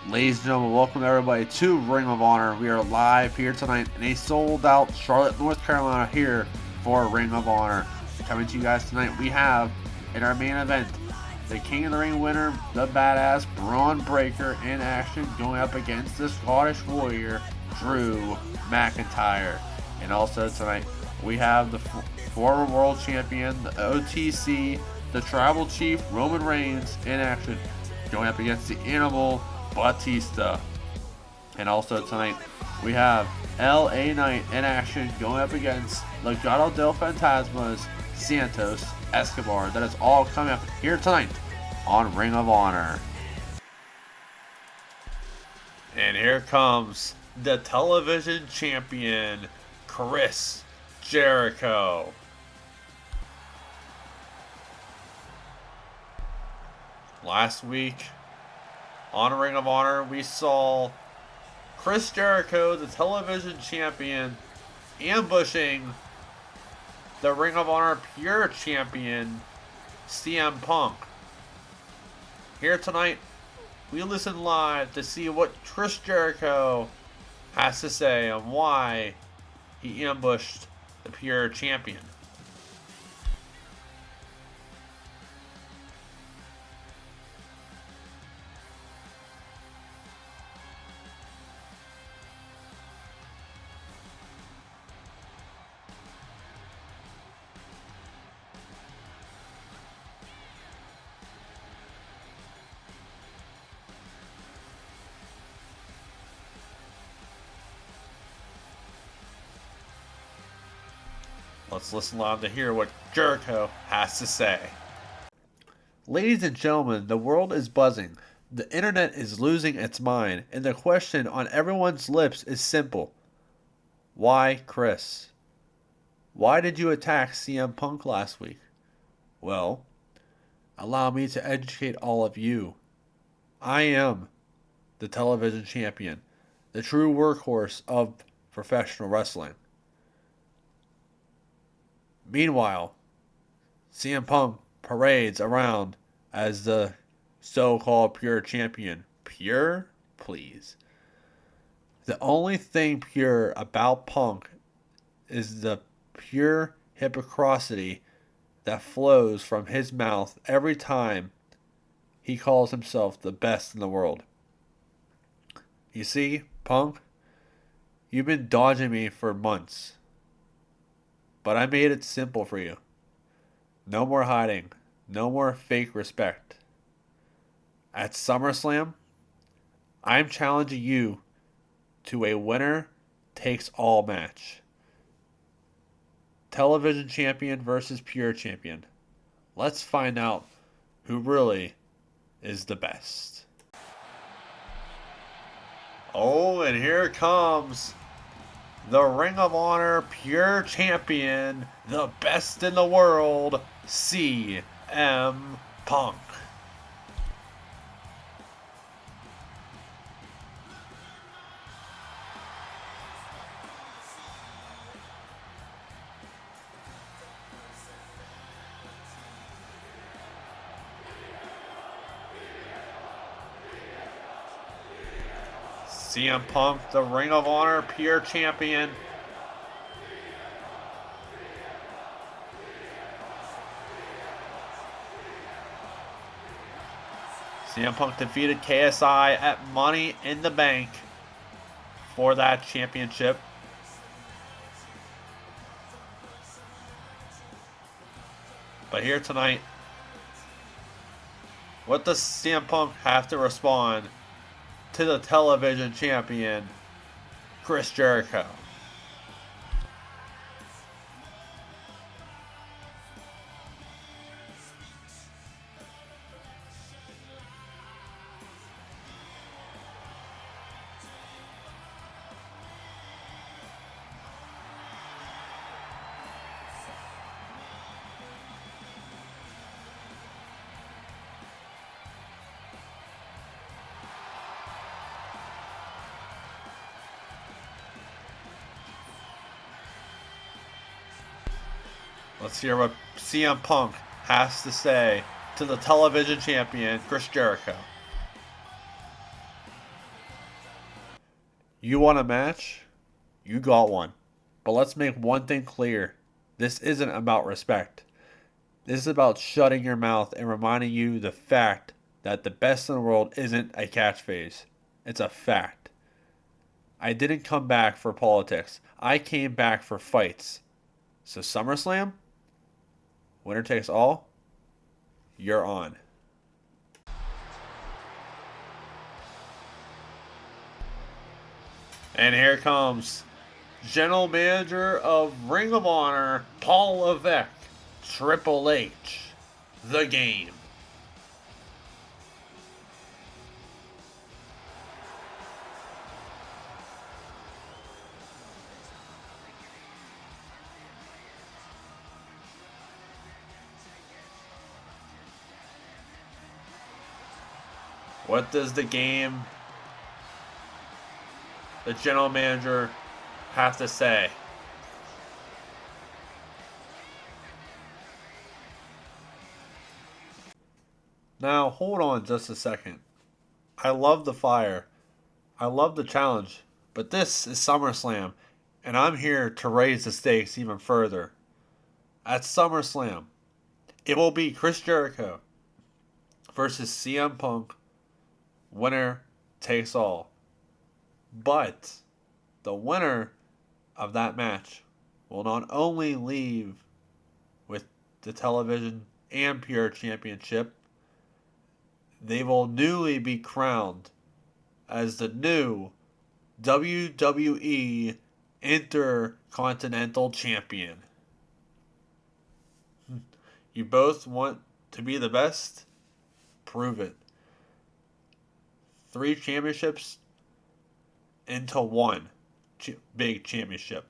Ladies and gentlemen, welcome everybody to Ring of Honor. We are live here tonight in a sold-out Charlotte, North Carolina here for Ring of Honor. Coming to you guys tonight, we have in our main event the King of the Ring winner, the badass Braun Breaker in action going up against the Scottish Warrior, Drew McIntyre. And also tonight, we have the former world champion, the OTC, the Tribal Chief, Roman Reigns in action going up against the Animal, Batista. And also tonight, we have LA Knight in action going up against Legado del Fantasma's Santos Escobar. That is all coming up here tonight on Ring of Honor. And here comes the television champion, Chris Jericho. Last week on Ring of Honor, we saw Chris Jericho, the television champion, ambushing the Ring of Honor Pure Champion, CM Punk. Here tonight, we listen live to see what Chris Jericho has to say on why he ambushed the Pure Champion. Let's listen live to hear what Jericho has to say. Ladies and gentlemen, the world is buzzing. The internet is losing its mind, and the question on everyone's lips is simple. Why Chris? Why did you attack CM Punk last week? Well, allow me to educate all of you. I am the television champion, the true workhorse of professional wrestling. Meanwhile, CM Punk parades around as the so-called pure champion. Pure? Please. The only thing pure about Punk is the pure hypocrisy that flows from his mouth every time he calls himself the best in the world. You see, Punk, you've been dodging me for months. But I made it simple for you. No more hiding. No more fake respect. At SummerSlam, I'm challenging you to a winner takes all match. Television champion versus pure champion. Let's find out who really is the best. Oh, and here comes the Ring of Honor Pure Champion, the best in the world, CM Punk. CM Punk, the Ring of Honor Pure Champion. CM Punk defeated KSI at Money in the Bank for that championship. But here tonight, what does CM Punk have to respond to the television champion, Chris Jericho? Let's hear what CM Punk has to say to the television champion, Chris Jericho. You want a match? You got one. But let's make one thing clear. This isn't about respect. This is about shutting your mouth and reminding you the fact that the best in the world isn't a catchphrase. It's a fact. I didn't come back for politics. I came back for fights. So SummerSlam, winner takes all, you're on. And here comes General Manager of Ring of Honor, Paul Levesque, Triple H, The Game. What does The Game, the General Manager, have to say? Now, hold on just a second. I love the fire. I love the challenge. But this is SummerSlam, and I'm here to raise the stakes even further. At SummerSlam, it will be Chris Jericho versus CM Punk. Winner takes all. But the winner of that match will not only leave with the television and Pure Championship, they will newly be crowned as the new WWE Intercontinental Champion. You both want to be the best? Prove it. 3 championships into one big championship.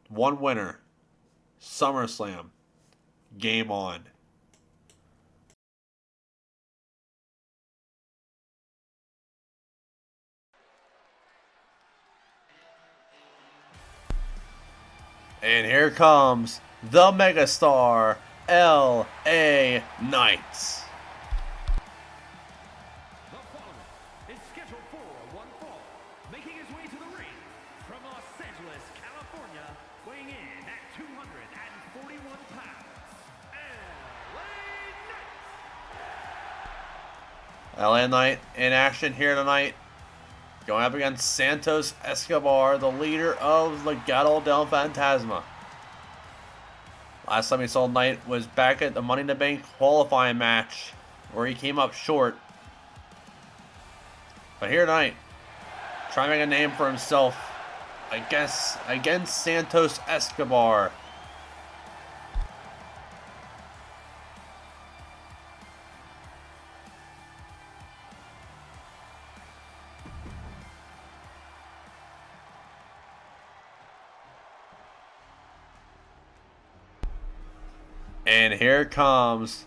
One winner. SummerSlam. Game on. And here comes the megastar, L.A. Knight. The following is scheduled for one fall, making his way to the ring from Los Angeles, California, weighing in at 241 pounds, L.A. Knight. L.A. Knight in action here tonight. Going up against Santos Escobar, the leader of Legado del Fantasma. Last time we saw Knight was back at the Money in the Bank qualifying match, where he came up short. But here tonight, trying to make a name for himself, I guess, against Santos Escobar. And here comes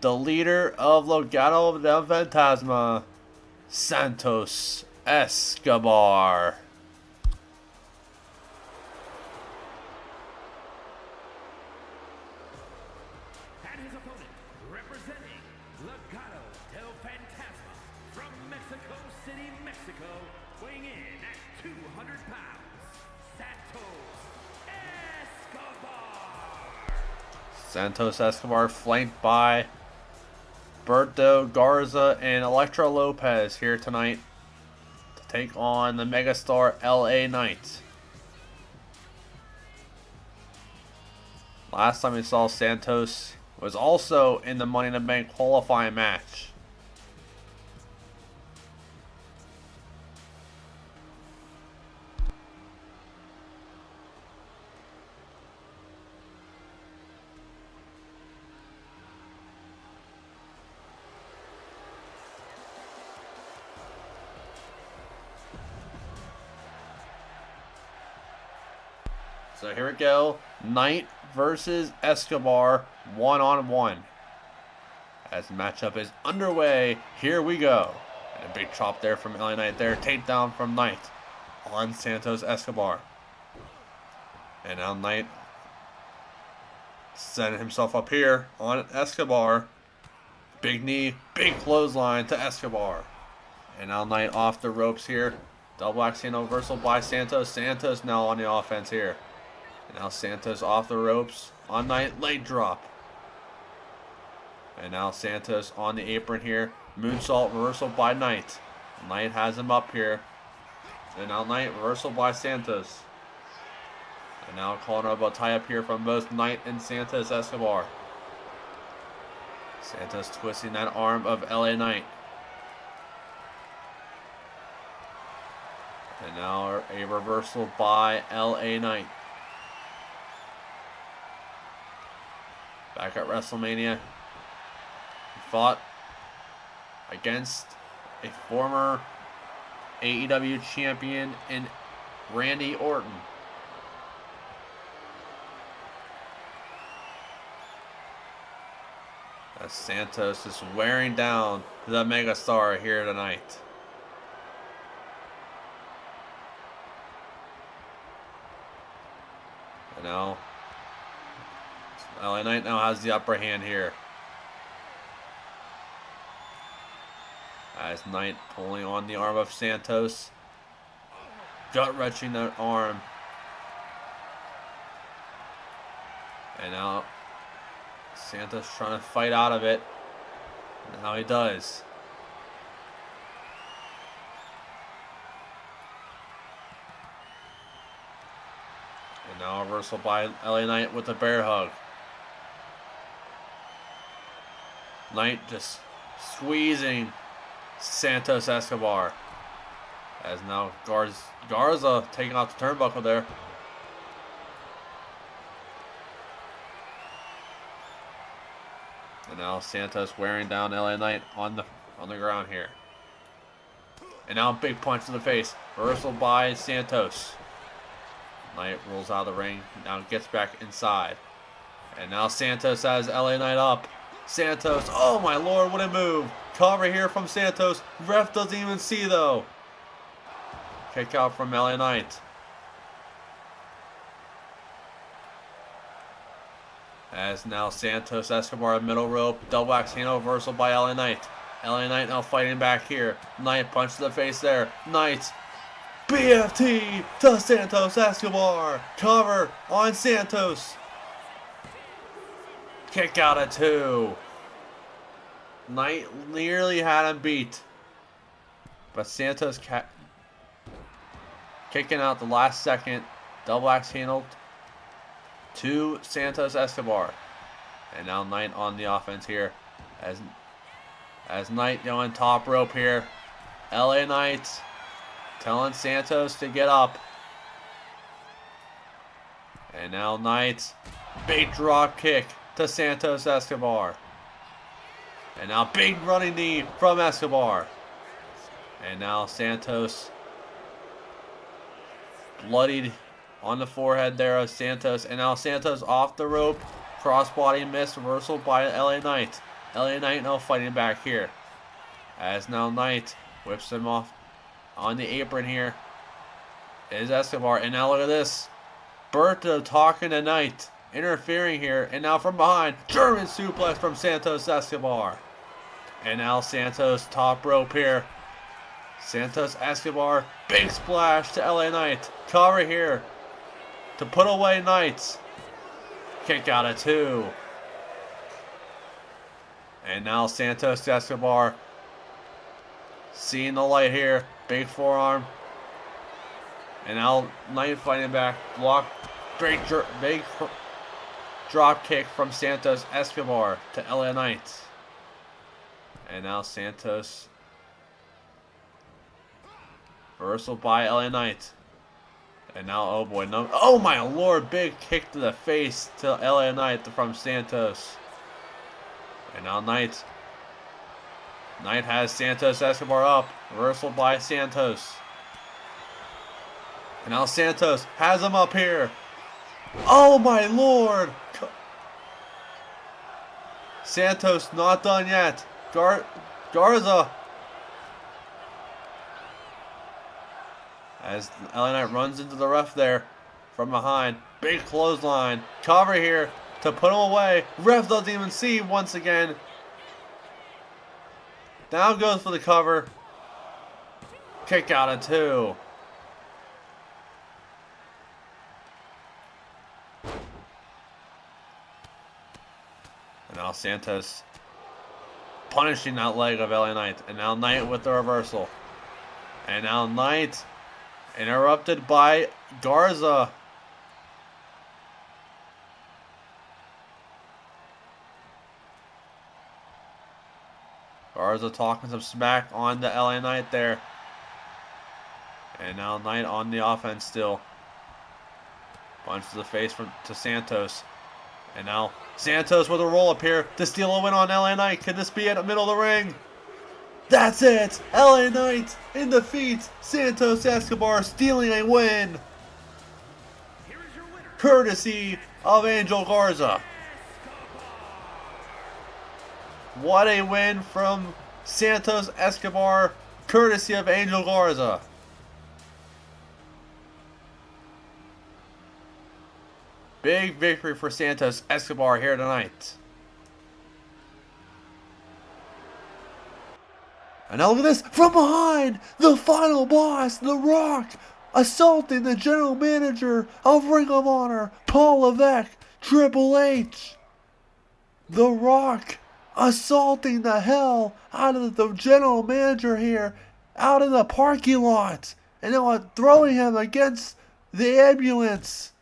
the leader of Legado del Fantasma, Santos Escobar. And his opponent, representing Legado del Fantasma from Mexico City, Mexico, weighing in at 200 pounds, Santos Escobar. Santos Escobar flanked by Berto Garza and Elektra Lopez here tonight to take on the megastar L.A. Knight. Last time we saw Santos was also in the Money in the Bank qualifying match. So here we go. Knight versus Escobar, 1-on-1. As the matchup is underway, here we go. And a big chop there from LA Knight there. Takedown from Knight on Santos Escobar. And now Knight setting himself up here on Escobar. Big knee, big clothesline to Escobar. And now Knight off the ropes here Double axe handle reversal by Santos. Santos now on the offense here. And now Santos off the ropes on Knight, leg drop. And now Santos on the apron here. Moonsault reversal by Knight. Knight has him up here. And now Knight reversal by Santos. And now calling out about tie up here from both Knight and Santos Escobar. Santos twisting that arm of LA Knight. And now a reversal by LA Knight. Back at WrestleMania, he fought against a former AEW champion in Randy Orton. As Santos is wearing down the megastar here tonight. And now LA Knight now has the upper hand here. As Knight pulling on the arm of Santos. Gut-wrenching that arm. And now Santos trying to fight out of it. And now he does. And now a reversal by LA Knight with a bear hug. Knight just squeezing Santos Escobar. As now Garza taking off the turnbuckle there. And now Santos wearing down LA Knight on the ground here. And now a big punch to the face. Reversal by Santos. Knight rolls out of the ring. Now gets back inside. And now Santos has LA Knight up. Santos, oh my lord, what a move. Cover here from Santos. Ref doesn't even see though. Kick out from LA Knight. As now Santos Escobar middle rope. Double axe handle reversal by LA Knight. LA Knight now fighting back here. Knight punch to the face there. Knight. BFT to Santos Escobar. Cover on Santos. Kick out at 2. Knight nearly had him beat. But Santos kicking out the last second. Double axe handled to Santos Escobar. And now Knight on the offense here. As Knight going top rope here. LA Knight telling Santos to get up. And now Knight. Big drop kick to Santos Escobar. And now big running knee from Escobar. And now Santos bloodied on the forehead there of Santos. And now Santos off the rope. Crossbody miss reversal by LA Knight. LA Knight now fighting back here. As now Knight whips him off on the apron here. Is Escobar. And now look at this. Berto talking to Knight. Interfering here, and now from behind, German suplex from Santos Escobar. And now Santos top rope here. Santos Escobar, big splash to LA Knight. Cover here to put away Knight. Kick out at 2. And now Santos Escobar seeing the light here. Big forearm. And now Knight fighting back. Block. Big drop kick from Santos Escobar to LA Knight. And now Santos. Reversal by LA Knight. And now, oh boy, no. Oh my lord, big kick to the face to LA Knight from Santos. And now Knight. Knight has Santos Escobar up. Reversal by Santos. And now Santos has him up here. Oh my lord! Santos not done yet. Garza. As LA Knight runs into the ref there from behind. Big clothesline. Cover here to put him away. Ref doesn't even see once again. Now goes for the cover. Kick out at 2. Santos punishing that leg of LA Knight. And now Knight with the reversal. And now Knight interrupted by Garza. Garza talking some smack on the LA Knight there. And now Knight on the offense still. Punch to the face to Santos. And now Santos with a roll-up here to steal a win on LA Knight. Can this be in the middle of the ring? That's it! LA Knight in defeat. Santos Escobar stealing a win. Courtesy of Angel Garza. What a win from Santos Escobar, courtesy of Angel Garza. Big victory for Santos Escobar here tonight. And now look at this, from behind, the final boss, The Rock, assaulting the general manager of Ring of Honor, Paul Levesque, Triple H. The Rock assaulting the hell out of the general manager here, out in the parking lot, and now throwing him against the ambulance.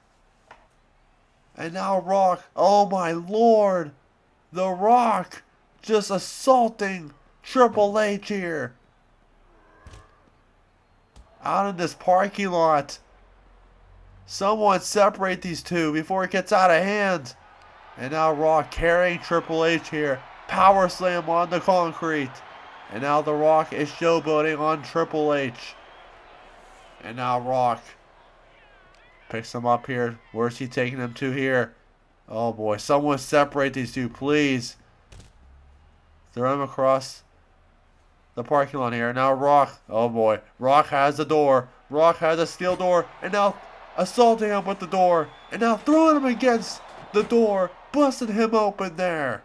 And now Rock, oh my lord, The Rock just assaulting Triple H here. Out in this parking lot. Someone separate these two before it gets out of hand. And now Rock carrying Triple H here. Power slam on the concrete. And now The Rock is showboating on Triple H. And now Rock picks him up here. Where's he taking him to here? Oh boy, someone separate these two, please. Throw him across the parking lot here. Now Rock, oh boy, Rock has the door. Rock has a steel door, and now assaulting him with the door, and now throwing him against the door, busting him open there.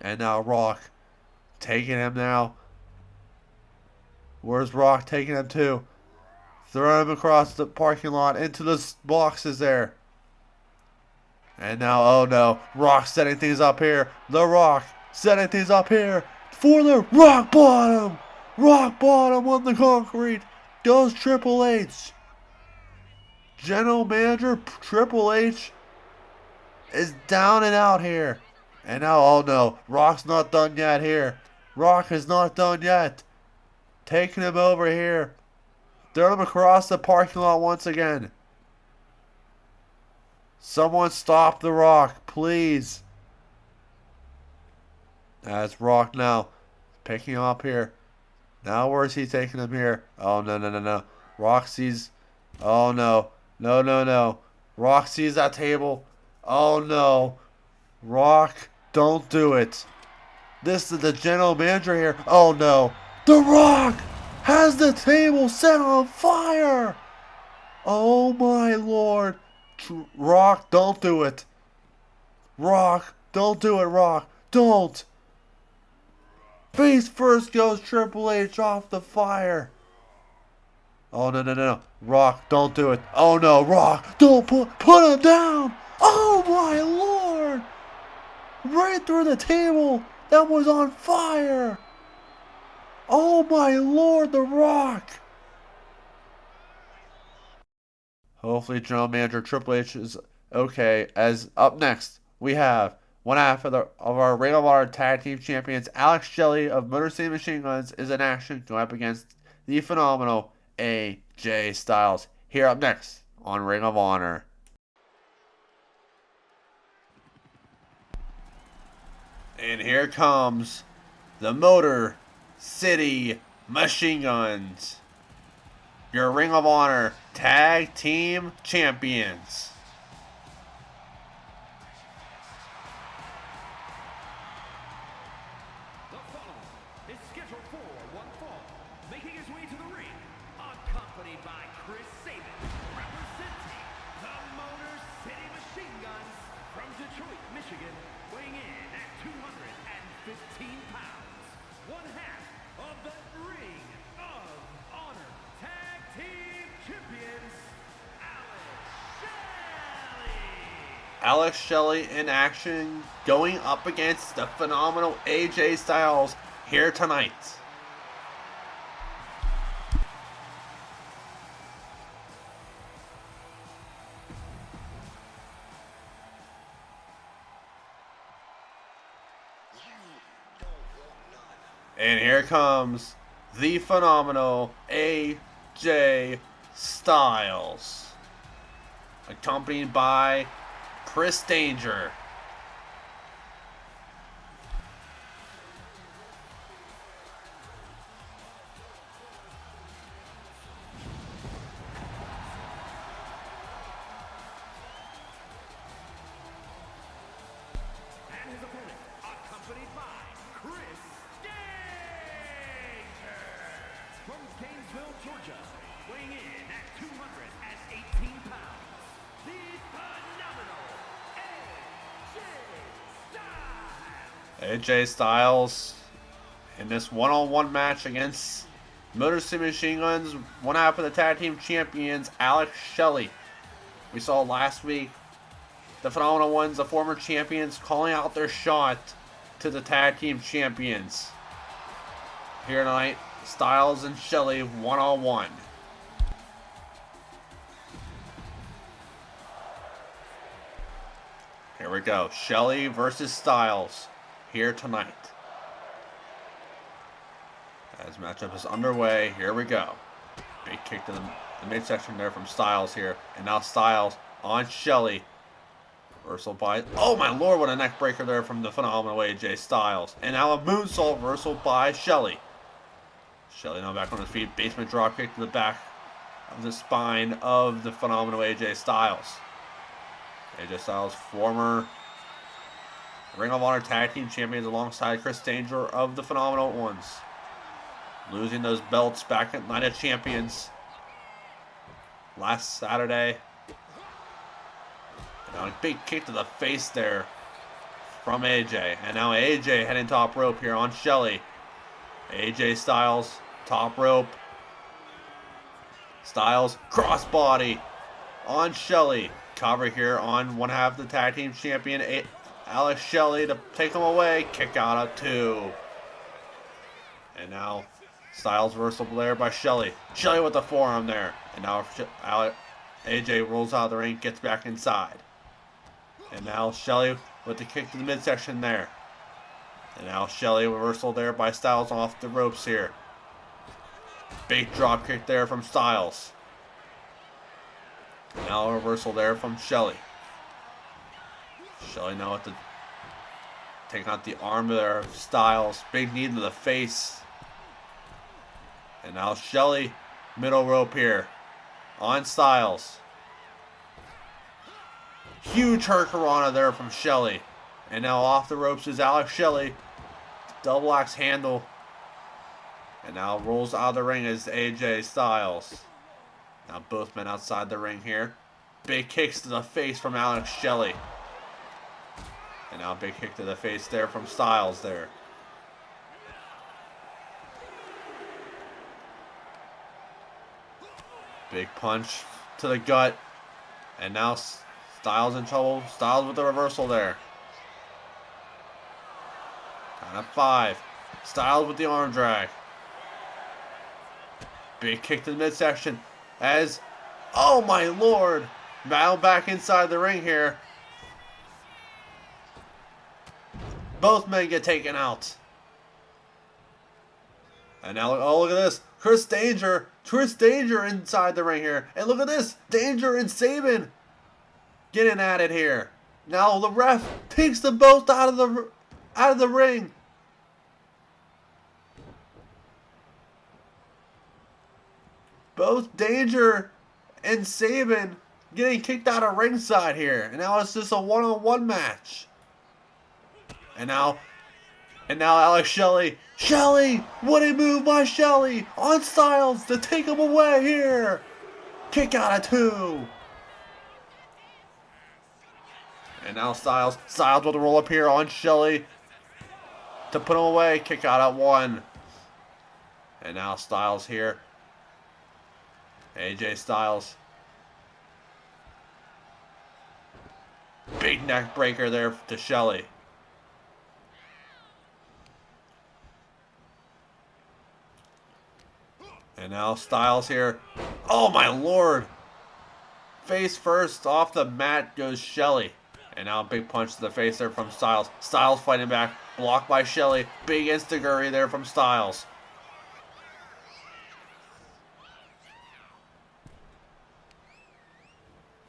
And now Rock taking him now. Where's Rock taking him to? Throw him across the parking lot into the boxes there. And now, oh no, Rock setting things up here. The Rock setting things up here for the rock bottom. Rock bottom on the concrete. Goes Triple H. General Manager Triple H is down and out here. And now, oh no, Rock's not done yet here. Rock is not done yet. Taking him over here. Throw him across the parking lot once again. Someone stop The Rock, please. That's Rock now. Picking him up here. Now where's he taking him here? Oh, no, no, no, no. Rock sees. Oh, no. No, no, no. Rock sees that table. Oh, no. Rock, don't do it. This is the general manager here. Oh, no. The Rock has the table set on fire. Oh, my lord. Rock, don't do it. Rock, don't do it, Rock. Don't. Face first goes Triple H off the fire. Oh, no, no, no. Rock, don't do it. Oh, no, Rock, don't put him down. Oh, my lord. Right through the table that was on fire. Oh, my lord, The Rock. Hopefully, General Manager Triple H is okay. As up next, we have one half of our Ring of Honor Tag Team Champions, Alex Shelley of Motor City Machine Guns, is in action going up against the phenomenal AJ Styles. Here up next on Ring of Honor. And here comes the Motor City Machine Guns, your Ring of Honor Tag Team Champions. The following is scheduled for one fall, making his way to the ring, accompanied by Chris Sabin, representing the Motor City Machine Guns from Detroit, Michigan, weighing in at 215 pounds, one half of the Ring of Honor Tag Team Champions, Alex Shelley. Alex Shelley in action going up against the phenomenal AJ Styles here tonight. And here comes the phenomenal AJ Styles, accompanied by Chris Danger. And his opponent, accompanied by Chris Danger. From Gainesville, Georgia, weighing in at 218 pounds, the phenomenal AJ Styles. AJ Styles in this one-on-one match against Motor City Machine Guns, one half of the tag team champions, Alex Shelley. We saw last week the phenomenal ones, the former champions, calling out their shot to the tag team champions. Here tonight, Styles and Shelley one-on-one. Here we go. Shelley versus Styles here tonight. As matchup is underway, here we go. Big kick to the midsection there from Styles here. And now Styles on Shelley. Reversal by... Oh my lord, what a neck breaker there from the phenomenal AJ Styles. And now a moonsault reversal by Shelley. Shelley now back on his feet. Basement dropkick to the back of the spine of the phenomenal AJ Styles. AJ Styles, former Ring of Honor Tag Team Champions alongside Chris Danger of the Phenomenal Ones. Losing those belts back at Night of Champions last Saturday. And now a big kick to the face there from AJ. And now AJ heading top rope here on Shelley. AJ Styles, top rope. Styles, crossbody on Shelley. Cover here on one half of the tag team champion, Alex Shelley, to take him away. Kick out of 2. And now Styles reversal there by Shelley. Shelley with the forearm there. And now AJ rolls out of the ring, gets back inside. And now Shelley with the kick to the midsection there. And now Shelley reversal there by Styles off the ropes here. Big drop kick there from Styles. Now a reversal there from Shelley. Shelley now with the taking out the arm there of Styles. Big knee to the face. And now Shelley, middle rope here on Styles. Huge hurricanrana there from Shelley. And now off the ropes is Alex Shelley. Double axe handle. And now rolls out of the ring is AJ Styles. Now both men outside the ring here. Big kicks to the face from Alex Shelley. And now a big kick to the face there from Styles there. Big punch to the gut. And now Styles in trouble. Styles with the reversal there. Count of 5. Styles with the arm drag. Big kick to the midsection. As, oh my lord, now back inside the ring here. Both men get taken out. And now, oh look at this, Chris Danger inside the ring here. And look at this, Danger and Sabin getting at it here. Now the ref takes them both out of the ring. Both Danger and Sabin getting kicked out of ringside here. And now it's just a one-on-one match. And now Alex Shelley. Shelley! What a move by Shelley on Styles to take him away here. Kick out of 2. And now Styles with a roll up here on Shelley to put him away. Kick out at 1. And now Styles here. AJ Styles. Big big neck breaker there to Shelly. And now Styles here. Oh my lord! Face first off the mat goes Shelly. And now a big punch to the face there from Styles. Styles fighting back. Blocked by Shelly. Big Instaguri there from Styles.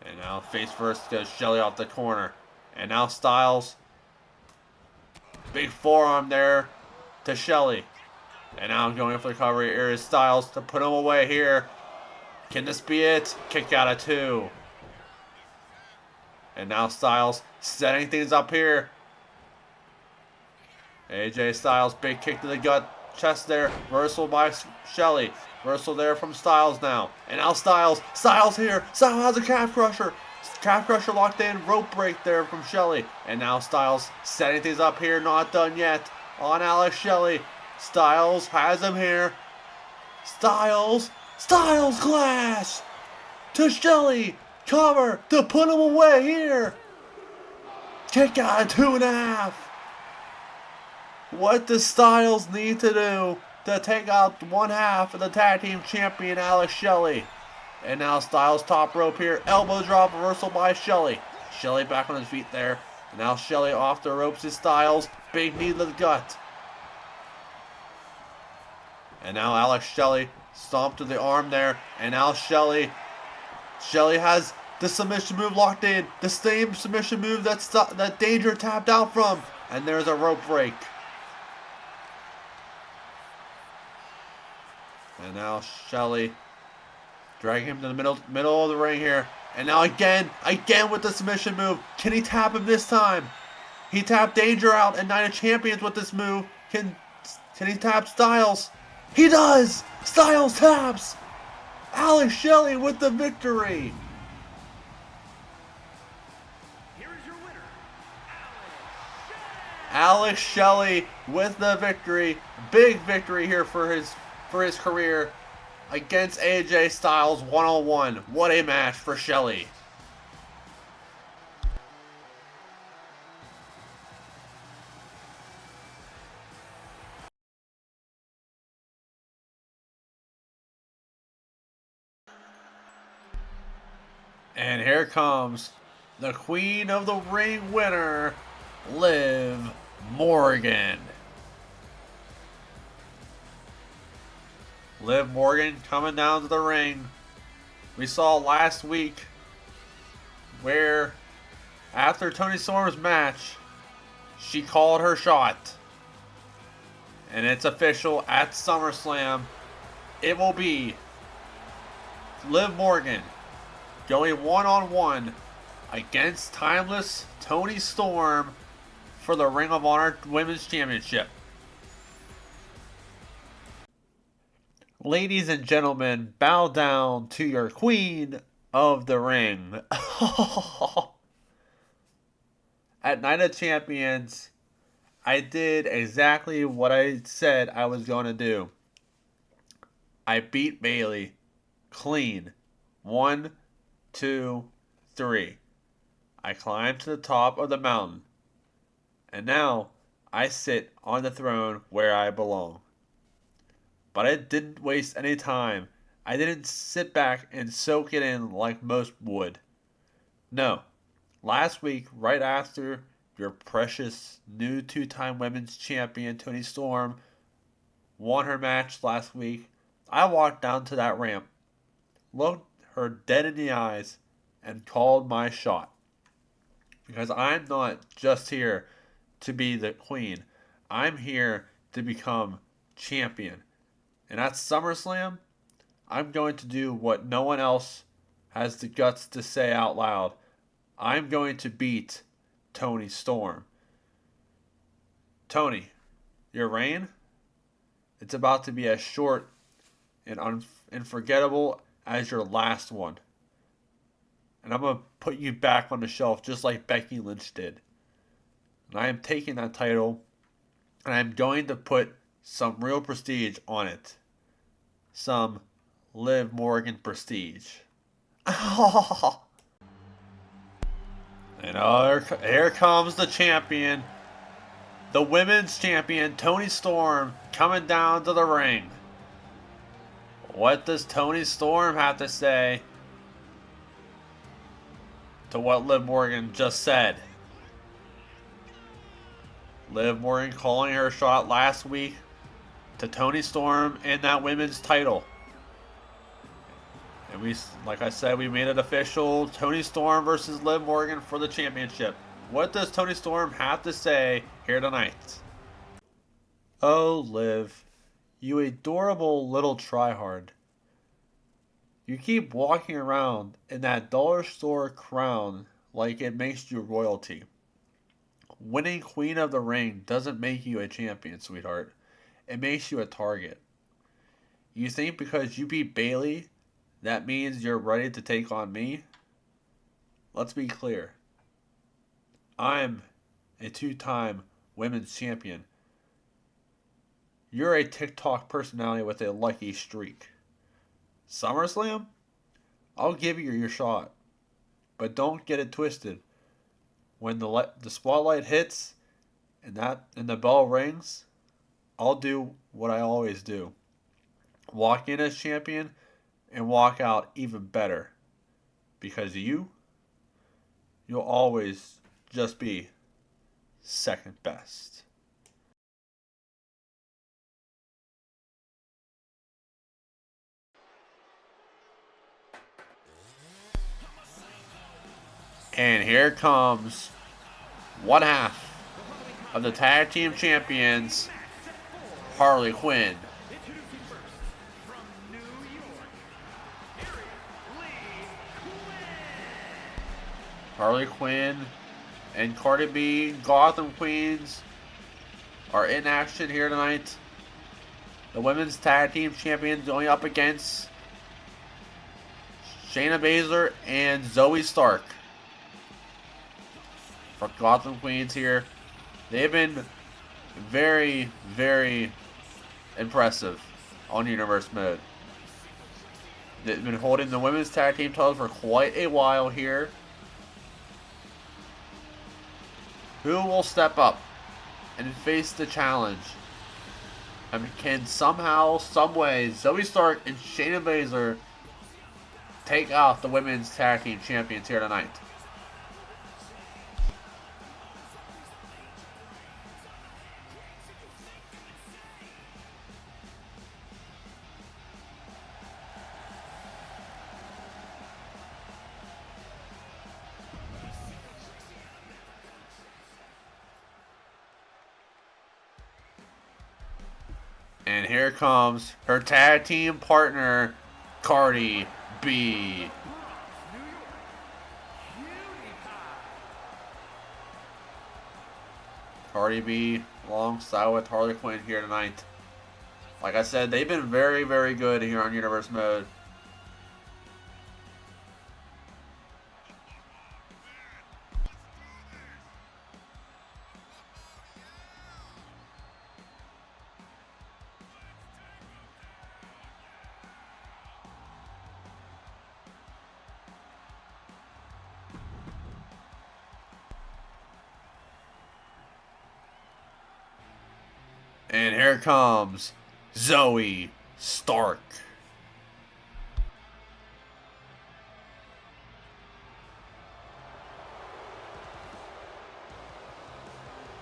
And now face first goes Shelly off the corner. And now Styles. Big forearm there to Shelly. And now I'm going for the recovery. Here is Styles to put him away here. Can this be it? Kick out of 2. And now Styles setting things up here. AJ Styles, big kick to the gut, chest there. Reversal by Shelly. Reversal there from Styles now. And now Styles. Styles here. Styles has a calf crusher. Calf crusher locked in. Rope break there from Shelly. And now Styles setting things up here. Not done yet. On Alex Shelley. Styles has him here. Styles glass to Shelly. Cover to put him away here. Kick out of 2.5. What does Styles need to do to take out 1/2 of the tag team champion Alex Shelley? And now Styles top rope here. Elbow drop reversal by Shelly. Shelly back on his feet there. And now Shelly off the ropes is Styles. Big knee to the gut. And now Alex Shelley stomped to the arm there. And now Shelly has the submission move locked in. The same submission move that Danger tapped out from. And there's a rope break. And now Shelly dragging him to the middle of the ring here. And now again with the submission move. Can he tap him this time? He tapped Danger out and Night of Champions with this move. Can he tap Styles? He does! Styles taps! Alex Shelley with the victory! Here is your winner, Alex Shelley with the victory. Big victory here for his career against AJ Styles 1-on-1. What a match for Shelley. And here comes the Queen of the Ring winner, Liv Morgan. Liv Morgan coming down to the ring. We saw last week where after Toni Storm's match, she called her shot. And it's official at SummerSlam. It will be Liv Morgan going 1-on-1 against Timeless Toni Storm for the Ring of Honor Women's Championship. Ladies and gentlemen, bow down to your Queen of the Ring. At Night of Champions, I did exactly what I said I was going to do. I beat Bayley clean. 1, 2, 3. I climbed to the top of the mountain. And now I sit on the throne where I belong. But I didn't waste any time. I didn't sit back and soak it in like most would. No. Last week, right after your precious new 2-time women's champion Toni Storm won her match last week, I walked down to that ramp, looked her dead in the eyes, and called my shot. Because I'm not just here to be the queen. I'm here to become champion. And at SummerSlam, I'm going to do what no one else has the guts to say out loud. I'm going to beat Toni Storm. Toni, your reign, it's about to be as short and unforgettable as your last one. And I'm going to put you back on the shelf just like Becky Lynch did. And I am taking that title and I'm going to put some real prestige on it. Some Liv Morgan prestige. And And here comes the champion, the women's champion, Toni Storm, coming down to the ring. What does Toni Storm have to say to what Liv Morgan just said? Liv Morgan calling her shot last week to Toni Storm in that women's title. And we, like I said, we made it official. Toni Storm versus Liv Morgan for the championship. What does Toni Storm have to say here tonight? Oh, Liv, you adorable little tryhard. You keep walking around in that dollar store crown like it makes you royalty. Winning Queen of the Ring doesn't make you a champion, sweetheart. It makes you a target. You think because you beat Bayley, that means you're ready to take on me? Let's be clear. I'm a two-time women's champion. You're a TikTok personality with a lucky streak. SummerSlam? I'll give you your shot. But don't get it twisted. When the spotlight hits and the bell rings, I'll do what I always do. Walk in as champion and walk out even better. Because you'll always just be second best. And here comes one half of the tag team champions, Harley Quinn. Harley Quinn and Cardi B, Gotham Queens, are in action here tonight. The women's tag team champions going up against Shayna Baszler and Zoe Stark. For Gotham Queens here, they've been very, very impressive on Universe Mode. They've been holding the women's tag team titles for quite a while here. Who will step up and face the challenge? I mean, can somehow, someway, Zoe Stark and Shayna Baszler take out the women's tag team champions here tonight? And here comes her tag team partner, Cardi B. Cardi B alongside with Harley Quinn here tonight. Like I said, they've been very, very good here on Universe Mode. And here comes Zoe Stark.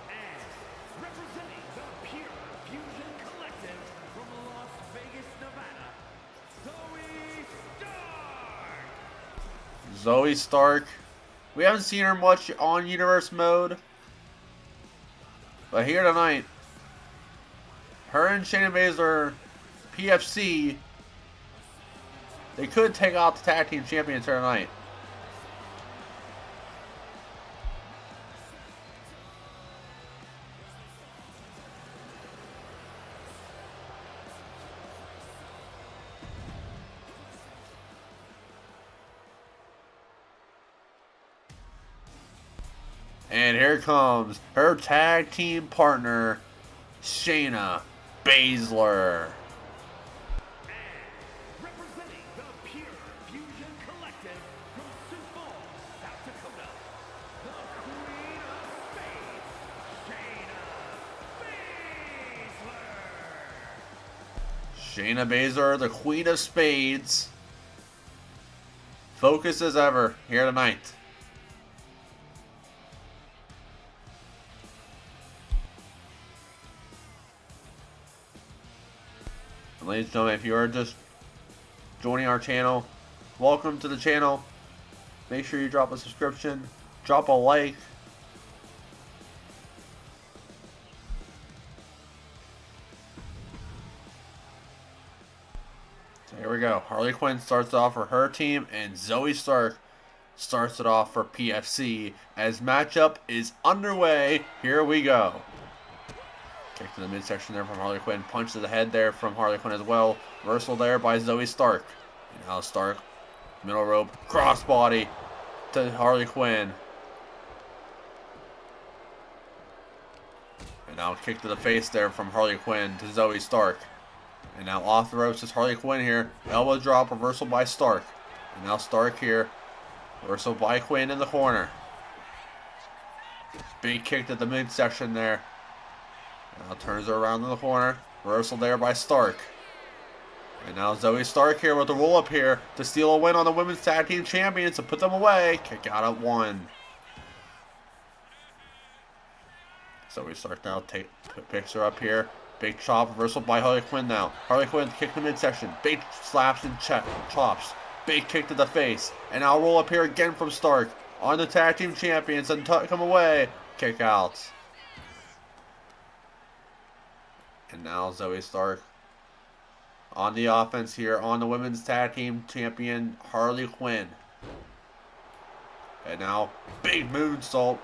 And representing the Pure Fusion Collective from Las Vegas, Nevada, Zoe Stark. Zoe Stark. We haven't seen her much on Universe Mode. But here tonight, her and Shayna Baszler, PFC, they could take out the tag team champions here tonight. And here comes her tag team partner, Shayna Baszler. And representing the Pure Fusion Collective from Sioux Falls, South Dakota, the Queen of Spades, Shayna Baszler. Shayna Baszler, the Queen of Spades. Focused as ever here tonight. And ladies and gentlemen, if you are just joining our channel, welcome to the channel. Make sure you drop a subscription, drop a like. So here we go. Harley Quinn starts off for her team, and Zoe Stark starts it off for PFC. As matchup is underway, here we go. Kick to the midsection there from Harley Quinn. Punch to the head there from Harley Quinn as well. Reversal there by Zoe Stark. And now Stark, middle rope, crossbody to Harley Quinn. And now kick to the face there from Harley Quinn to Zoe Stark. And now off the ropes is Harley Quinn here. Elbow drop, reversal by Stark. And now Stark here. Reversal by Quinn in the corner. Big kick to the midsection there. Now turns her around in the corner. Reversal there by Stark. And now Zoe Stark here with the roll up here to steal a win on the Women's Tag Team Champions to put them away. Kick out at 1. Zoe Stark now picks her up here. Big chop, reversal by Harley Quinn now. Harley Quinn kick to midsection. Big slaps and chops. Big kick to the face. And now roll up here again from Stark on the Tag Team Champions and come away. Kick out. And now Zoe Stark on the offense here on the Women's Tag Team Champion Harley Quinn. And now big moonsault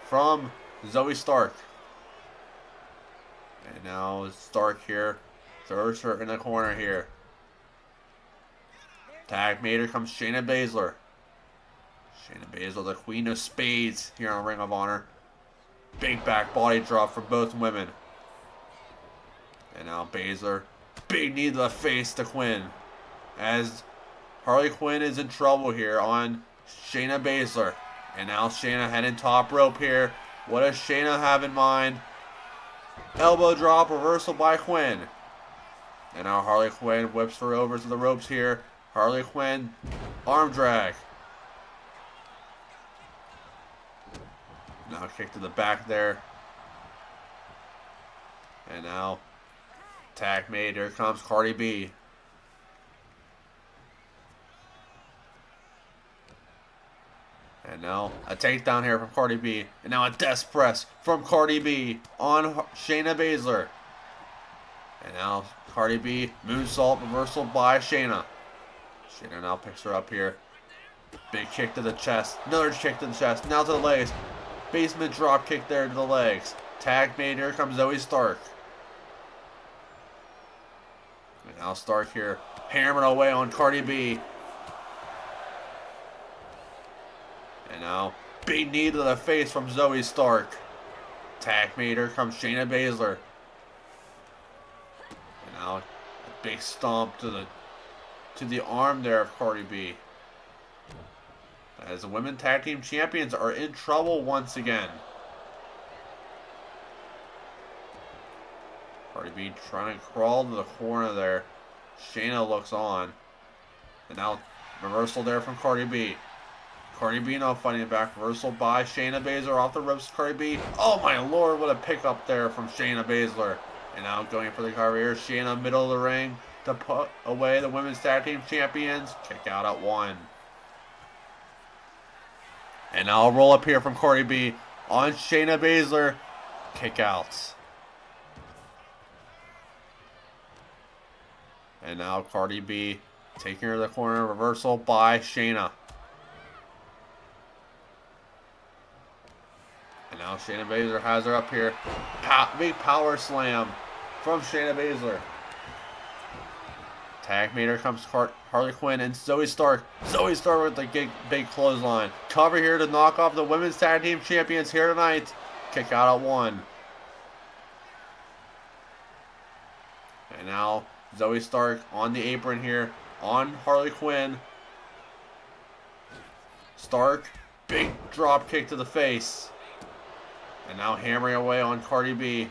from Zoe Stark. And now Stark here throws her in the corner here. Tag Mater comes Shayna Baszler. Shayna Baszler, the Queen of Spades here on Ring of Honor. Big back body drop for both women. And now Baszler, big knee to the face to Quinn. As Harley Quinn is in trouble here on Shayna Baszler. And now Shayna heading top rope here. What does Shayna have in mind? Elbow drop, reversal by Quinn. And now Harley Quinn whips her over to the ropes here. Harley Quinn, arm drag. Now kick to the back there. And now tag made. Here comes Cardi B. And now a takedown here from Cardi B. And now a death press from Cardi B on Shayna Baszler. And now Cardi B, moonsault, reversal by Shayna. Shayna now picks her up here. Big kick to the chest. Another kick to the chest. Now to the legs. Basement drop kick there to the legs. Tag made. Here comes Zoe Stark. And now Stark here, hammering away on Cardi B. And now, big knee to the face from Zoe Stark. Tag made. Here comes Shayna Baszler. And now, a big stomp to the arm there of Cardi B. As the Women's Tag Team Champions are in trouble once again. Cardi B trying to crawl to the corner there. Shayna looks on. And now reversal there from Cardi B. Cardi B now fighting back. Reversal by Shayna Baszler off the ropes. Cardi B. Oh my lord, what a pickup there from Shayna Baszler. And now going for the cover here. Shayna middle of the ring to put away the Women's Tag Team Champions. Kick out at 1. And now a roll up here from Cardi B on Shayna Baszler. Kick out. And now Cardi B taking her to the corner. Reversal by Shayna. And now Shayna Baszler has her up here. Big power slam from Shayna Baszler. Tag meter comes Harley Quinn and Zoe Stark. Zoe Stark with the big clothesline. Cover here to knock off the Women's Tag Team Champions here tonight. Kick out at 1. And now Zoe Stark on the apron here on Harley Quinn. Stark Big drop kick to the face. And now hammering away on Cardi B,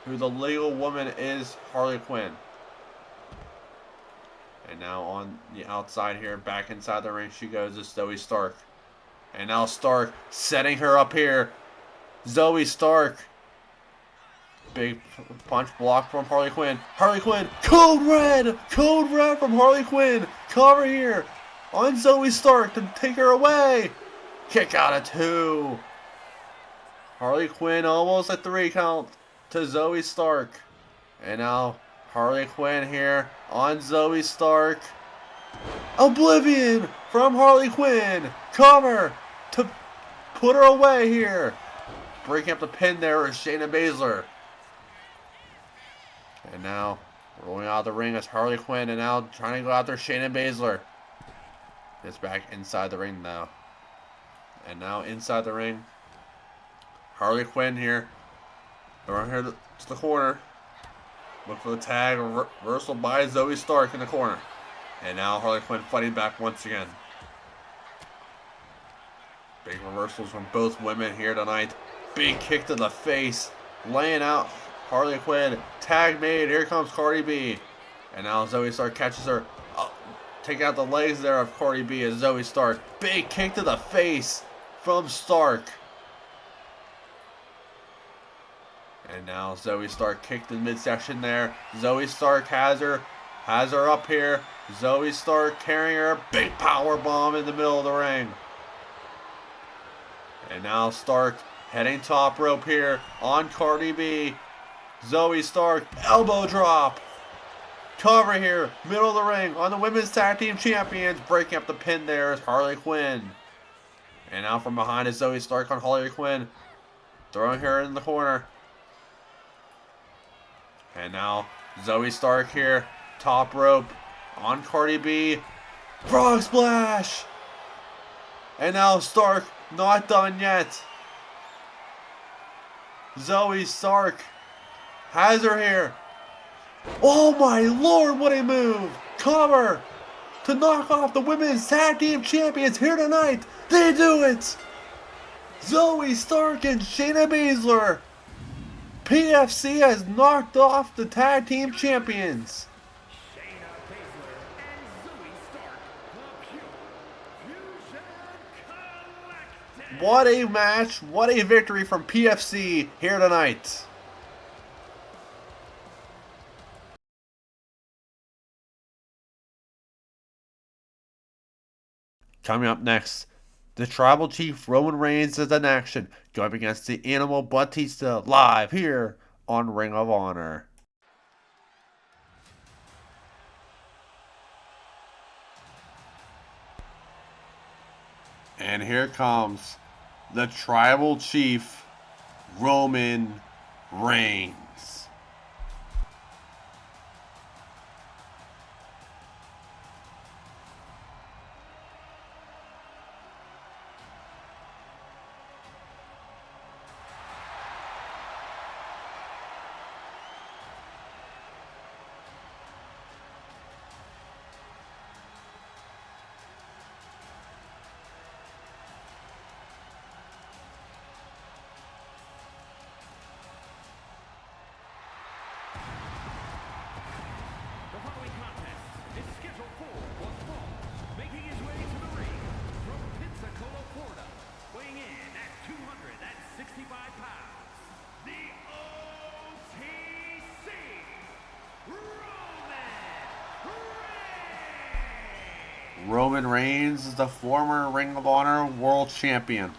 who the legal woman is Harley Quinn. And now on the outside here, back inside the ring she goes, is Zoe Stark. And now Stark setting her up here. Zoe Stark. Big punch block from Harley Quinn. Harley Quinn. Code Red! Code Red from Harley Quinn. Cover here on Zoe Stark to take her away. Kick out of 2. Harley Quinn almost a 3 count to Zoe Stark. And now Harley Quinn here on Zoe Stark. Oblivion from Harley Quinn. Cover to put her away here. Breaking up the pin there is Shayna Baszler. And now rolling out of the ring is Harley Quinn. And now trying to go out there, Shayna Baszler. It's back inside the ring now. And now inside the ring, Harley Quinn here. Around here to the corner. Look for the tag. Reversal by Zoe Stark in the corner. And now Harley Quinn fighting back once again. Big reversals from both women here tonight. Big kick to the face. Laying out Harley Quinn. Tag made. Here comes Cardi B. And now Zoe Stark catches her. Taking out the legs there of Cardi B as Zoe Stark. Big kick to the face from Stark. And now Zoe Stark kicked in midsection there. Zoe Stark has her up here. Zoe Stark carrying her. Big power bomb in the middle of the ring. And now Stark heading top rope here on Cardi B. Zoe Stark elbow drop. Cover here, middle of the ring on the women's tag team champions. Breaking up the pin there is Harley Quinn. And now from behind is Zoe Stark on Harley Quinn. Throwing her in the corner. And now Zoe Stark here, top rope on Cardi B. Frog splash! And now Stark not done yet. Zoe Stark has her here. Oh my lord, what a move! Cover to knock off the women's tag team champions here tonight. They do it! Zoe Stark and Shayna Baszler. PFC has knocked off the tag team champions. Shayna Baszler and Zoe Stark, the Pure Fusion Collective. What a match, what a victory from PFC here tonight. Coming up next, the Tribal Chief Roman Reigns is in action, going up against the Animal Batista live here on Ring of Honor. And here comes the Tribal Chief Roman Reigns. The following contest is scheduled for one fall, making his way to the ring from Pensacola, Florida, weighing in at 265 pounds, the OTC, Roman Reigns! Roman Reigns is the former Ring of Honor World Champion.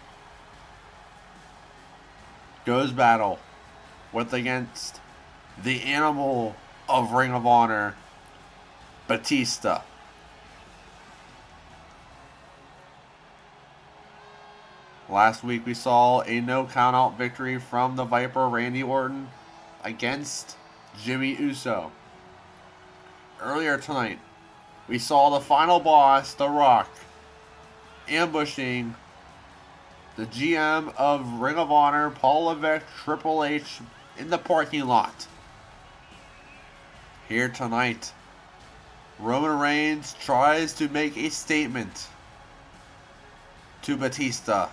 Goes battle against the Animal of Ring of Honor, Batista. Last week we saw a no count out victory from the Viper Randy Orton against Jimmy Uso. Earlier tonight, we saw the final boss, The Rock, ambushing the GM of Ring of Honor, Paul Levesque, Triple H, in the parking lot. Here tonight, Roman Reigns tries to make a statement to Batista.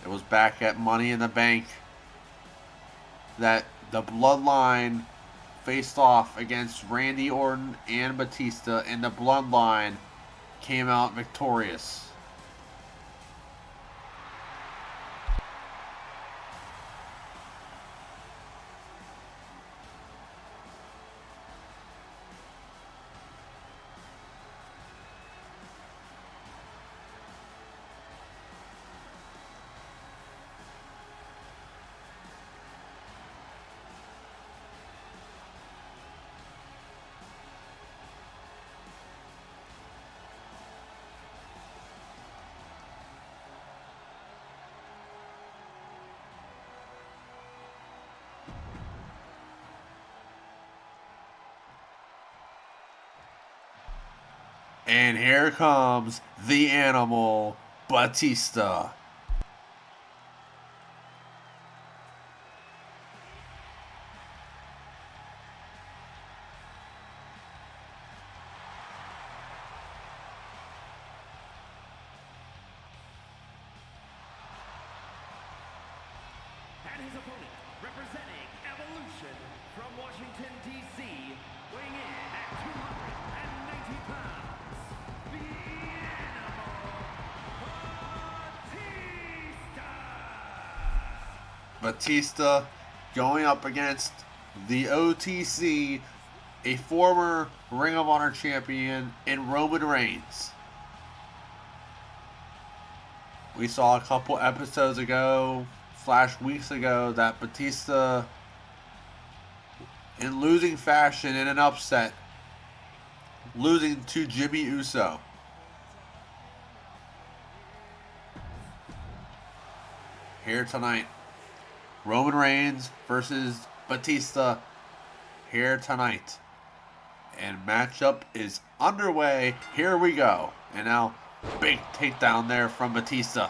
It was back at Money in the Bank that the Bloodline faced off against Randy Orton and Batista, and the Bloodline came out victorious. And here comes the Animal, Batista. And his opponent, representing Evolution from Washington, D.C., weighing in at 290 pounds, the Animal, Batista! Batista going up against the OTC, a former Ring of Honor champion, in Roman Reigns. We saw a couple episodes ago, / weeks ago, that Batista, in losing fashion in an upset, losing to Jimmy Uso. Here tonight, Roman Reigns versus Batista here tonight. And matchup is underway. Here we go. And now, big takedown there from Batista.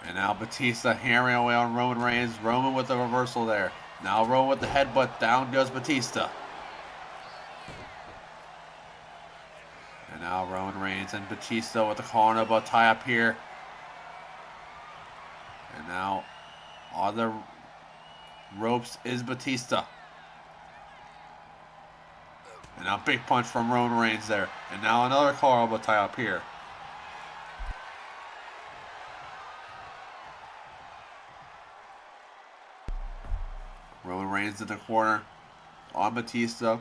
And now Batista hammering away on Roman Reigns. Roman with the reversal there. Now Roman with the headbutt. Down goes Batista. And now Roman Reigns and Batista with the collar and elbow tie up here. And now on the ropes is Batista. And now big punch from Roman Reigns there. And now another collar elbow tie up here. Roman Reigns in the corner on Batista.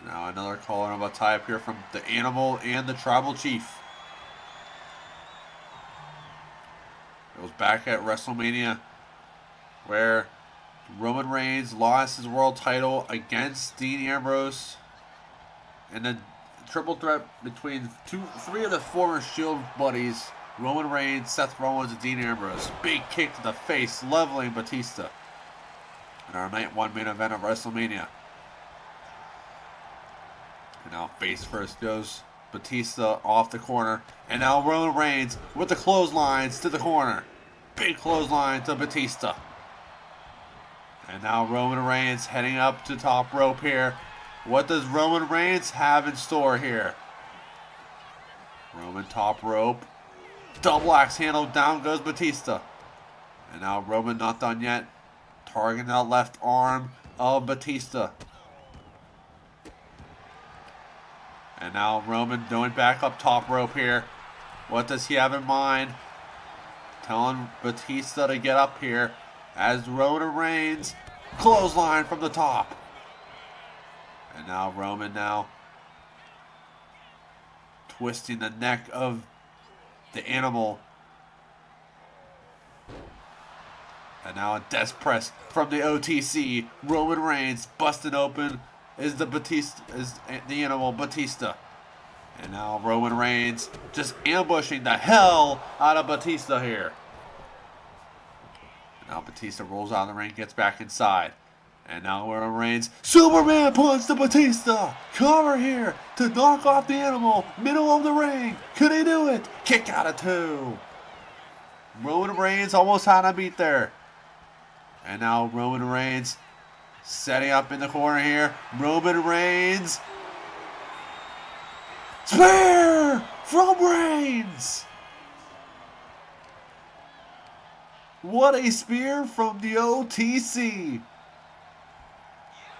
Now another collar elbow tie up here from the Animal and the Tribal Chief. It was back at WrestleMania where Roman Reigns lost his world title against Dean Ambrose, and the triple threat between three of the former Shield buddies, Roman Reigns, Seth Rollins, and Dean Ambrose. Big kick to the face, leveling Batista in our Night 1 main event of WrestleMania. And now face first goes Batista off the corner. And now Roman Reigns with the clotheslines to the corner. Big clothesline to Batista. And now Roman Reigns heading up to top rope here. What does Roman Reigns have in store here? Roman top rope. Double axe handle, down goes Batista. And now Roman not done yet. Targeting that left arm of Batista. And now Roman going back up top rope here. What does he have in mind? Telling Batista to get up here as Roman Reigns clothesline from the top. And now Roman twisting the neck of the Animal. And now a death press from the OTC. Roman Reigns busted open is the Animal, Batista. And now Roman Reigns just ambushing the hell out of Batista here. And now Batista rolls out of the ring, gets back inside. And now Roman Reigns, Superman punch to Batista. Cover here to knock off the Animal. Middle of the ring. Could he do it? Kick out of 2. Roman Reigns almost had a beat there. And now Roman Reigns setting up in the corner here. Roman Reigns Spear from Reigns. What a spear from the OTC.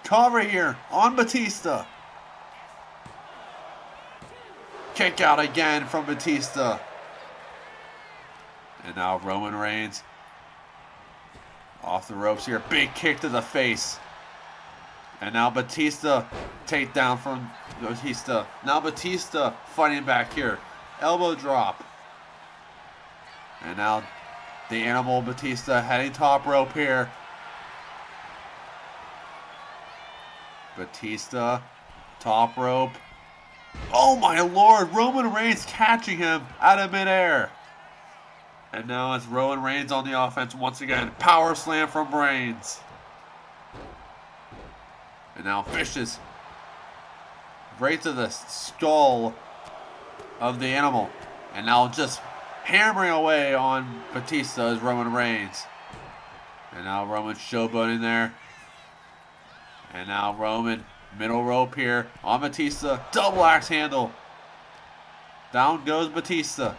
Cover here on Batista. Kick out again from Batista. And now Roman Reigns off the ropes here. Big kick to the face. And now Batista takedown from Batista. Now Batista fighting back here. Elbow drop. And now the Animal Batista heading top rope here. Batista, top rope. Oh my lord, Roman Reigns catching him out of midair. And now it's Roman Reigns on the offense once again. Power slam from Reigns. And now Vicious. Right to the skull of the Animal. And now just hammering away on Batista as Roman Reigns. And now Roman showboating there. And now Roman, middle rope here on Batista. Double axe handle. Down goes Batista.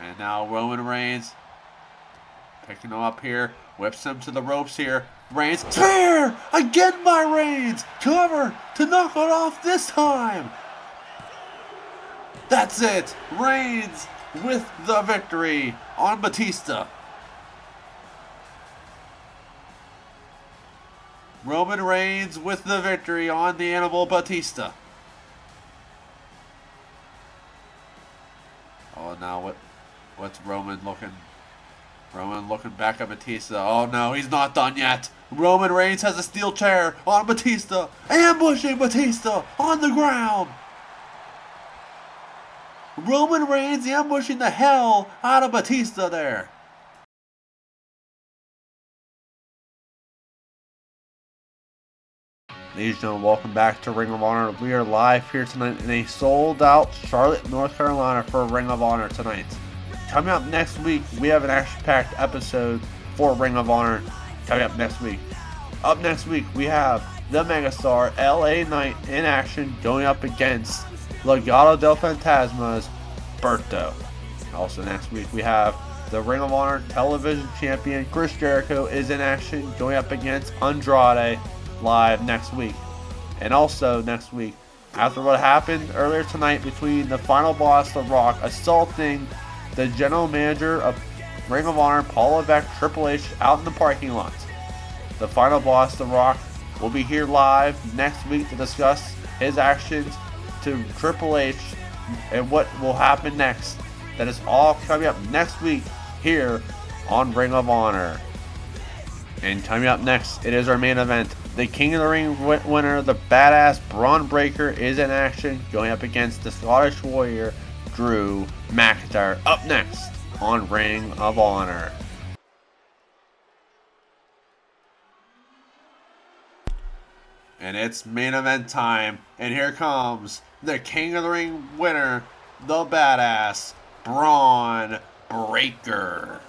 And now Roman Reigns picking him up here. Whips him to the ropes here. Reigns. Spear! Again by Reigns! Cover to knock it off this time. That's it. Reigns with the victory on Batista. Roman Reigns with the victory on the Animal Batista. Oh, now what's Roman looking? Roman looking back at Batista. Oh no, he's not done yet. Roman Reigns has a steel chair on Batista. Ambushing Batista on the ground. Roman Reigns ambushing the hell out of Batista there. Ladies and gentlemen, welcome back to Ring of Honor. We are live here tonight in a sold-out Charlotte, North Carolina for Ring of Honor tonight. Coming up next week, we have an action-packed episode for Ring of Honor coming up next week. Up next week, we have the Megastar LA Knight in action going up against Legado del Fantasma's Berto. Also next week, we have the Ring of Honor Television Champion Chris Jericho is in action going up against Andrade live next week. And also next week, after what happened earlier tonight between the final boss, The Rock, assaulting the general manager of Ring of Honor, Paul Levesque, Triple H, out in the parking lot. The final boss, The Rock, will be here live next week to discuss his actions to Triple H and what will happen next. That is all coming up next week here on Ring of Honor. And coming up next, it is our main event. The King of the Ring winner, the badass Braun Breaker, is in action going up against the Scottish Warrior, Drew McIntyre. Up next on Ring of Honor. And it's main event time. And here comes the King of the Ring winner, the badass Braun Breaker.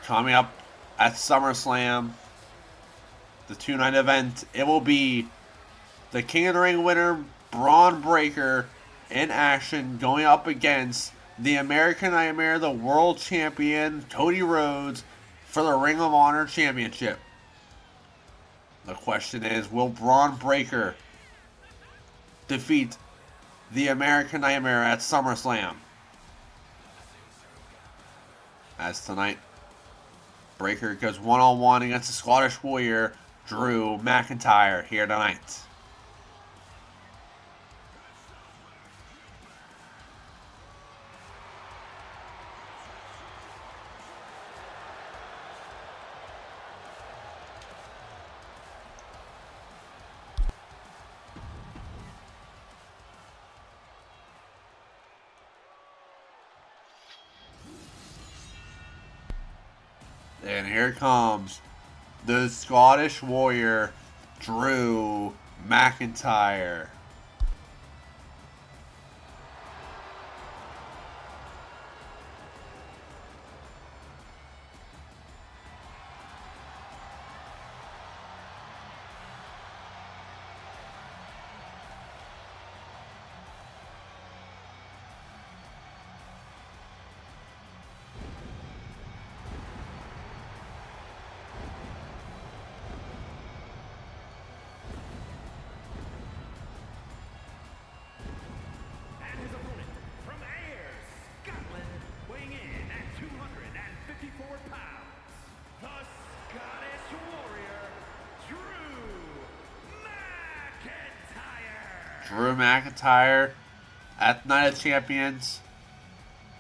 Coming up at SummerSlam, the two-night event, it will be the King of the Ring winner, Braun Breaker, in action going up against the American Nightmare, the world champion, Cody Rhodes, for the Ring of Honor Championship. The question is, will Braun Breaker defeat the American Nightmare at SummerSlam? As tonight, Breaker goes one-on-one against the Scottish Warrior, Drew McIntyre, here tonight. And here comes the Scottish Warrior, Drew McIntyre. Drew McIntyre at Night of Champions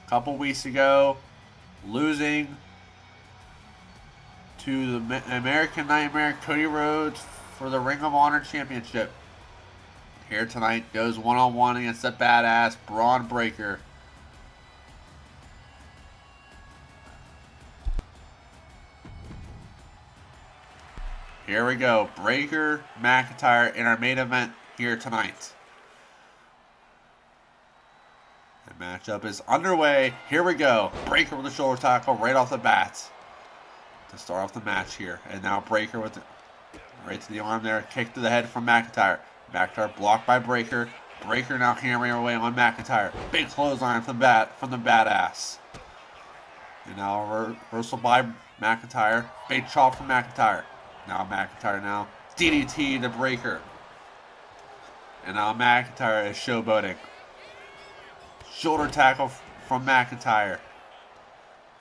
a couple weeks ago, losing to the American Nightmare Cody Rhodes for the Ring of Honor Championship. Here tonight, goes one-on-one against the badass Braun Breaker. Here we go, Breaker, McIntyre in our main event here tonight. The matchup is underway. Here we go, Breaker with the shoulder tackle right off the bat to start off the match here. And now Breaker with the, right to the arm there, kick to the head from McIntyre. McIntyre blocked by Breaker. Breaker now hammering away on McIntyre. Big clothesline from the badass. And now reversal by McIntyre. Big chop from McIntyre. Now McIntyre now DDT to Breaker. And now McIntyre is showboating. Shoulder tackle from McIntyre.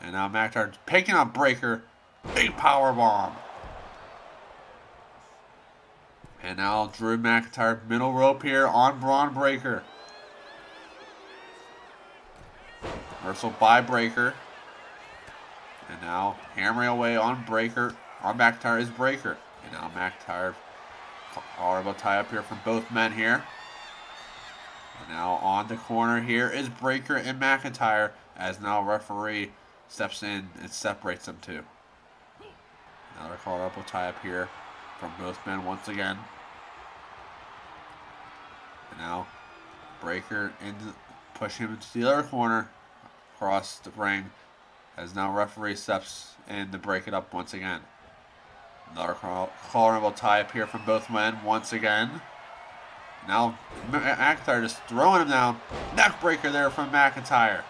And now McIntyre picking up Breaker. Big power bomb. And now Drew McIntyre middle rope here on Braun Breaker. Reversal by Breaker. And now hammering away on Breaker. On McIntyre is Breaker. And now McIntyre horrible tie up here from both men here. And now on the corner here is Breaker and McIntyre as now referee steps in and separates them two. Another horrible tie up here from both men once again. And now Breaker pushing him into the other corner across the ring as now referee steps in to break it up once again. Another horrible tie up here from both men once again. Now McIntyre just throwing him down. Neck breaker there from McIntyre.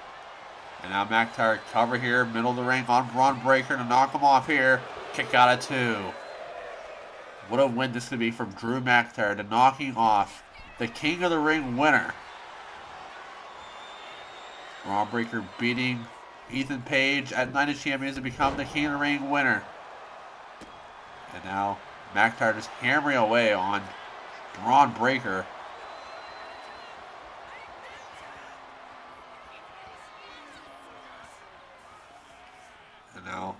And now McIntyre cover here, middle of the ring on Braun Breaker to knock him off here. Kick out of two. What a win this could be from Drew McIntyre to knocking off the King of the Ring winner. Braun Breaker beating Ethan Page at Night of Champions to become the King of the Ring winner. And now McIntyre just hammering away on Braun Breaker. And now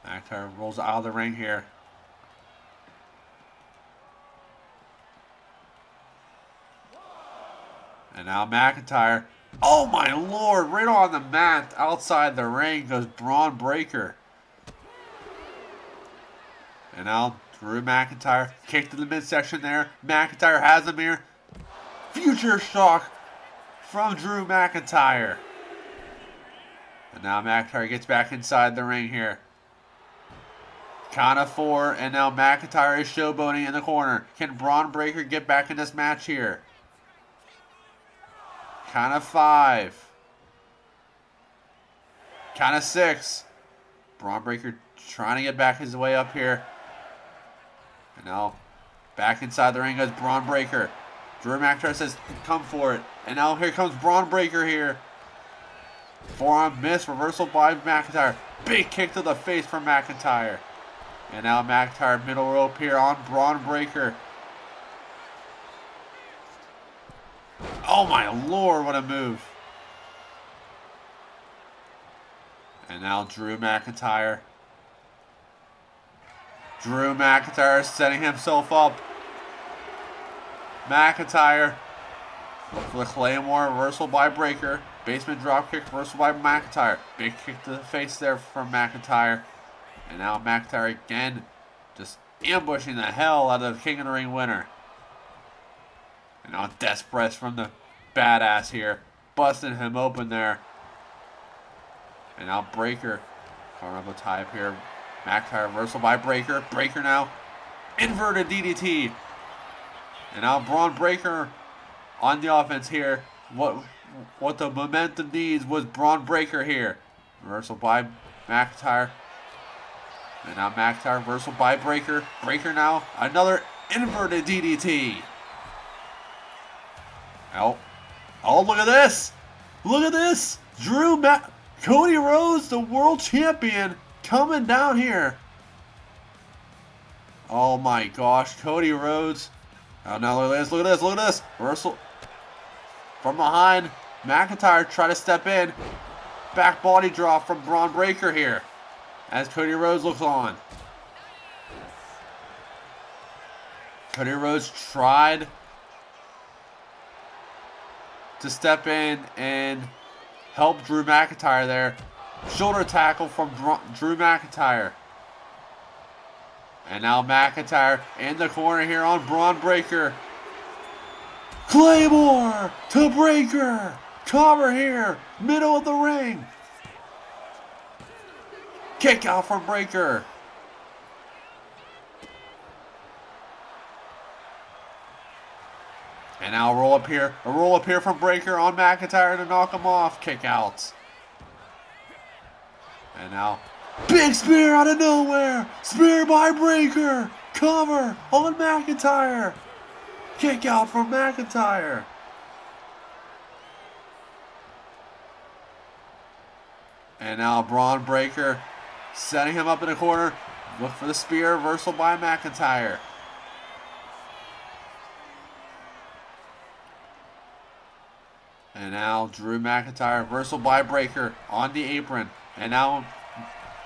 McIntyre rolls out of the ring here. And now McIntyre. Oh my lord, right on the mat outside the ring goes Braun Breaker. And now Drew McIntyre kick to the midsection there. McIntyre has him here. Future shock from Drew McIntyre. And now McIntyre gets back inside the ring here. Count of four, and now McIntyre is showboating in the corner. Can Braun Breaker get back in this match here? Count of five. Count of six. Braun Breaker trying to get back his way up here. And now back inside the ring goes Braun Breaker. Drew McIntyre says, come for it. And now here comes Braun Breaker here. Forearm miss, reversal by McIntyre. Big kick to the face from McIntyre. And now McIntyre middle rope here on Braun Breaker. Oh my lord, what a move. And now Drew McIntyre. Drew McIntyre setting himself up. McIntyre. Look for the Claymore, reversal by Breaker. Basement dropkick, reversal by McIntyre. Big kick to the face there from McIntyre. And now McIntyre again, just ambushing the hell out of the King of the Ring winner. And now death press from the badass here. Busting him open there. And now Breaker. Carnival tie up here. McIntyre reversal by Breaker. Breaker now. Inverted DDT. And now Braun Breaker on the offense here. What the momentum needs was Braun Breaker here. Reversal by McIntyre. And now McIntyre reversal by Breaker. Breaker now. Another inverted DDT. Oh, look at this. Look at this. Cody Rhodes, the world champion, coming down here. Oh my gosh, Cody Rhodes Oh, now look at this, look at this, look at this. Reversal from behind. McIntyre try to step in. Back body drop from Braun Breaker here as Cody Rhodes looks on. Cody Rhodes tried to step in and help Drew McIntyre there. Shoulder tackle from Drew McIntyre. And now McIntyre in the corner here on Braun Breaker. Claymore to Breaker. Cover here. Middle of the ring. Kick out from Breaker. And now a roll up here from Breaker on McIntyre to knock him off. Kick out. And now, big spear out of nowhere. Spear by Breaker. Cover on McIntyre. Kick out from McIntyre. And now Braun Breaker setting him up in the corner. Look for the spear. Reversal by McIntyre. And now Drew McIntyre, reversal by Breaker on the apron. And now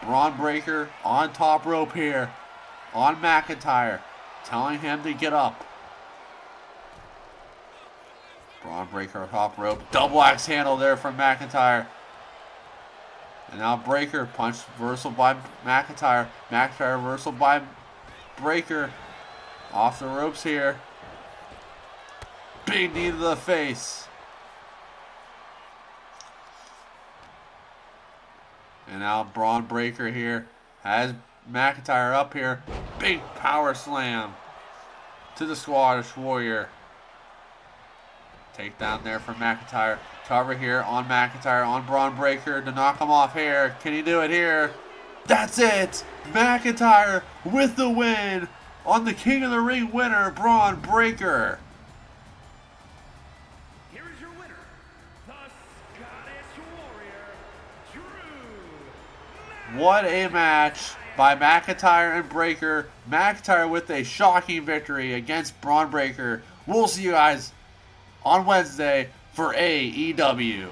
Braun Breaker on top rope here on McIntyre, telling him to get up. Braun Breaker on top rope. Double axe handle there from McIntyre. And now Breaker punch reversal by McIntyre. McIntyre reversal by Breaker. Off the ropes here. Big knee to the face. And now Braun Breaker here has McIntyre up here. Big power slam to the Scottish Warrior. Takedown there from McIntyre. Cover here on McIntyre on Braun Breaker to knock him off here. Can he do it here? That's it! McIntyre with the win on the King of the Ring winner, Braun Breaker. Here is your winner, the Scottish Warrior, Drew. What a match by McIntyre and Breaker. McIntyre with a shocking victory against Braun Breaker. We'll see you guys on Wednesday for AEW.